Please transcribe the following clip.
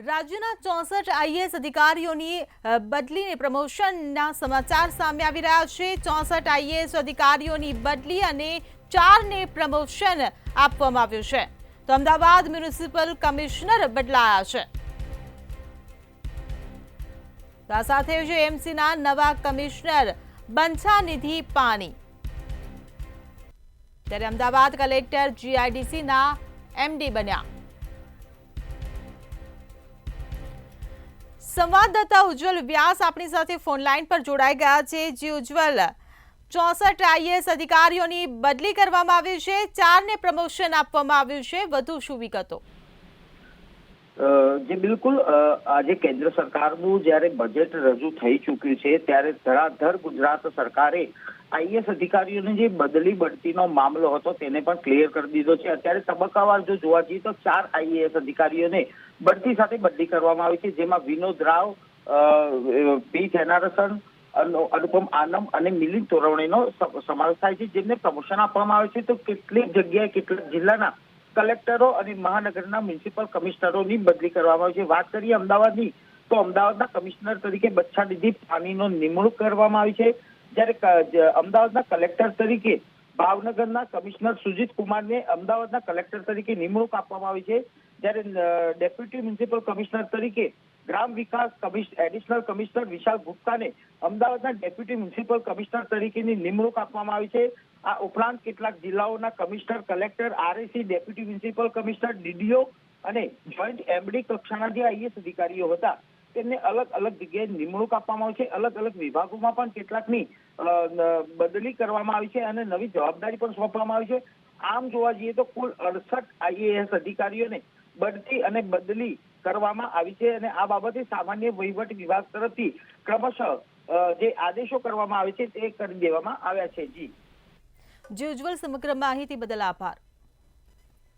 રાજ્યના 64 આઈએએસ અધિકારીઓની બદલીને પ્રમોશનના સમાચાર સામે આવી રહ્યા છે। 64 આઈએએસ અધિકારીઓની બદલી અને 4ને પ્રમોશન આપવામાં આવ્યું છે। તો અમદાવાદ મ્યુનિસિપલ કમિશનર બદલાયા છે। આ સાથે જ એમસીના નવા કમિશનર બંછાનિધિ પાની, ત્યારે અમદાવાદ કલેક્ટર જીઆઈડીસીના એમડી બન્યા। સંવાદદાતા ઉજ્જવલ વ્યાસ આપણી સાથે ફોન લાઈન પર જોડાઈ ગયા છે। જી ઉજ્જવલ, 64 આઈએએસ અધિકારીઓની બદલી કરવામાં આવી છે, 4ને પ્રમોશન આપવામાં આવ્યું છે, વધુ શું વિગતો? જે બિલકુલ આજે કેન્દ્ર સરકારનું જ્યારે બજેટ રજૂ થઈ ચૂક્યું છે ત્યારે ધરાધર ગુજરાત સરકારે આઈએએસ અધિકારીઓની જે બદલી બઢતીનો મામલો હતો તેને પણ ક્લિયર કરી દીધો છે। અત્યારે તબક્કાવાર જો જોવા જઈએ તો 4 આઈએએસ અધિકારીઓને બઢતી સાથે બદલી કરવામાં આવી છે, જેમાં વિનોદ રાવ, પી થેનારસન, અનુપમ આનમ અને મિલિંદ તોરવણેનો સમાવેશ થાય છે, જેમને પ્રમોશન આપવામાં આવે છે। તો કેટલીક જગ્યાએ કેટલાક જિલ્લાના કલેક્ટરો અને મહાનગરના મ્યુનિસિપલ કમિશનરોની બદલી કરવામાં આવી છે। વાત કરીએ અમદાવાદની, તો અમદાવાદના કમિશનર તરીકે બંછાનિધિ પાનીનો નિમણૂક કરવામાં આવી છે, જ્યારે અમદાવાદના કલેક્ટર તરીકે ભાવનગરના કમિશનર સુજીત કુમારને અમદાવાદના કલેક્ટર તરીકે નિમણૂક આપવામાં આવી છે, જ્યારે ડેપ્યુટી મ્યુનિસિપલ કમિશનર તરીકે ગ્રામ વિકાસ એડિશનલ કમિશનર વિશાલ ગુપ્તાને અમદાવાદના ડેપ્યુટી મ્યુનિસિપલ કમિશનર તરીકેની નિમણૂક આપવામાં આવી છે। આ ઉપરાંત કેટલાક જિલ્લાઓના commissioner, collector, RAC, deputy municipal commissioner, DDO અને જોઈન્ટ એમડી કક્ષાના જે આઈએએસ અધિકારીઓ હતા તેમને અલગ અલગ જગ્યાએ નિમણૂક આપવામાં આવી છે। અલગ અલગ વિભાગોમાં પણ કેટલાકની બદલી કરવામાં આવી છે અને નવી જવાબદારી પણ સોંપવામાં આવી છે। આમ જોવા જઈએ તો કુલ 68 આઈએએસ અધિકારીઓને બઢતી અને બદલી કરવામાં આવી છે અને આ બાબતે સામાન્ય વહીવટ વિભાગ તરફથી ક્રમશઃ જે આદેશો કરવામાં આવે છે તે કરી દેવામાં આવ્યા છે। જી ઉજ્જવલ, સમગ્ર માહિતી બદલ આભાર।